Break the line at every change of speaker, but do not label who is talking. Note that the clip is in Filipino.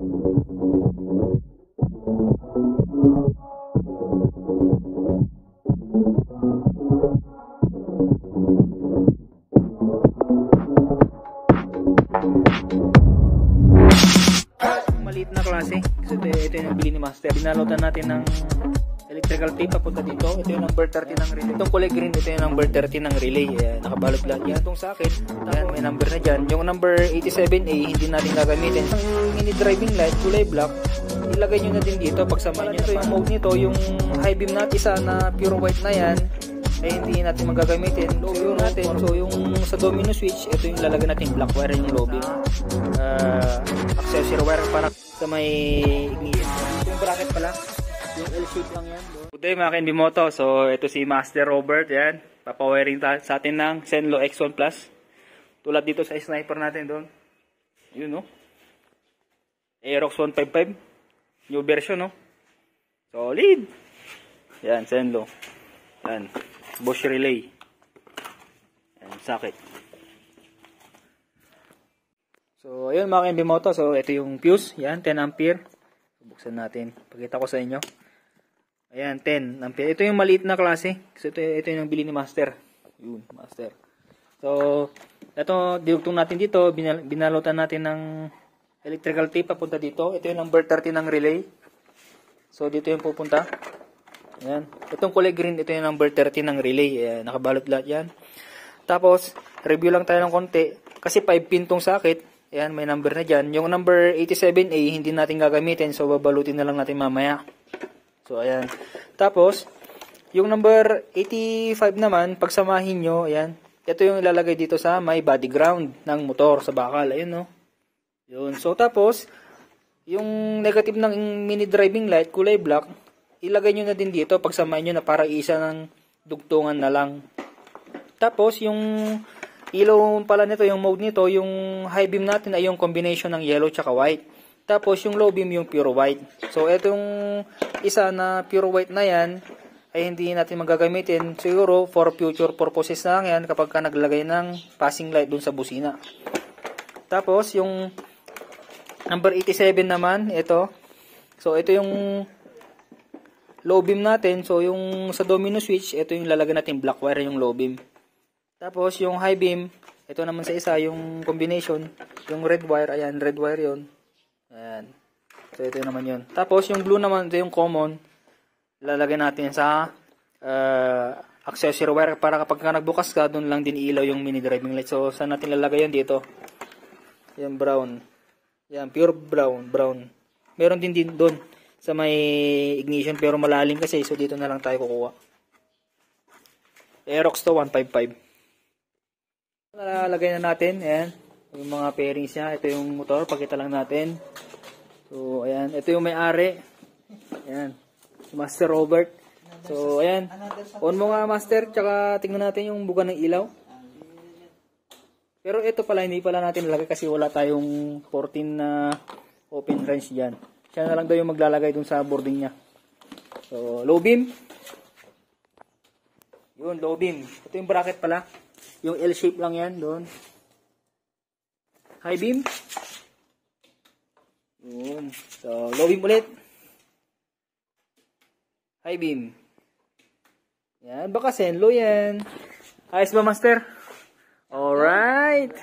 Maliit na klase. So ito yung nabili ni Master. Binalotan natin ng electrical tape papunta dito. Ito yung number 30 ng relay. Itong kulay green, ito yung number 30 ng relay. Ayan, nakabalot lahat yan. Itong sa akin, ayan, may number na dyan. Yung number 87A, hindi natin gagamitin. Yung mini driving light, kulay black, ilagay nyo na din dito. Pagsamahin nyo ito yung mode nito, yung high beam natin isa na pure white na yan, ay hindi natin magagamitin. Low beam natin. So yung sa domino switch, ito yung lalagay natin black wire, yung low beam. Accessory wire para sa may ignition. Yung bracket pala, yung L-shape lang yan. Good day mga ka-Envimoto. So ito si Master Robert. Yan. Papawiring sa atin ng Zenlo X1 Plus. Tulad dito sa sniper natin doon. Yun no. Aerox 155. New version no. Solid. Yan. Zenlo. Yan. Bosch relay. Yan. Socket. So ayun mga ka-Envimoto. So ito yung fuse. Yan. 10 ampere. Buksan natin. Pakita ko sa inyo. Ayan, 10 ampere. Ito yung maliit na klase. So, ito yung bili ni Master. Yun, Master. So, ito, dinugtong natin dito. Binalotan natin ng electrical tape papunta dito. Ito yung number 30 ng relay. So, dito yung pupunta. Ayan. Itong kulay green, ito yung number 30 ng relay. Ayan, nakabalot lahat yan. Tapos, review lang tayo ng konti. Kasi 5 pin tong socket. Ayan, may number na dyan. Yung number 87A, hindi natin gagamitin. So, babalutin na lang natin mamaya. So, ayan. Tapos, yung number 85 naman, pagsamahin nyo, ayan. Ito yung ilalagay dito sa may body ground ng motor sa bakal. Ayun, no? Yun. So, tapos, yung negative ng mini driving light, kulay black, ilagay nyo na din dito, pagsamahin nyo na para isa ng dugtungan na lang. Tapos, yung ilaw pala nito, yung mode nito, yung high beam natin ay yung combination ng yellow tsaka white. Tapos, yung low beam yung pure white. So, itong isa na pure white na yan, ay hindi natin magagamitin. Siguro, for future purposes na lang yan kapag ka naglagay ng passing light dun sa busina. Tapos, yung number 87 naman, ito. So, ito yung low beam natin. So, yung sa domino switch, ito yung lalagay natin black wire, yung low beam. Tapos, yung high beam, ito naman sa isa, yung combination, yung red wire, ayan, red wire yon. Ayan. So, ito naman yun. Tapos, yung blue naman, ito yung common. Lalagay natin sa accessory wire para kapag ka nagbukas ka, doon lang din ilaw yung mini driving light. So, saan natin lalagay yan dito? Yan, brown. Yan, pure brown. Meron din doon sa may ignition pero malalim kasi. So, dito na lang tayo kukuha. Aerox to 155. Lalagay na natin. Ayan. Yung mga pairings niya. Ito yung motor. Pakita lang natin. So, ayan. Ito yung may-ari. Ayan. Master Robert. So, ayan. On mo nga, Master. Tsaka tingnan natin yung buga ng ilaw. Pero ito pala, hindi pala natin nalagay kasi wala tayong 14 na open range dyan. Siya na lang daw yung maglalagay dun sa boarding niya. So, low beam. Yun, low beam. Ito yung bracket pala. Yung L-shape lang yan doon. High beam. Yun. So, low beam ulit. High beam. Yan. Baka Zenlo yan. Ayos ba, Master? Alright.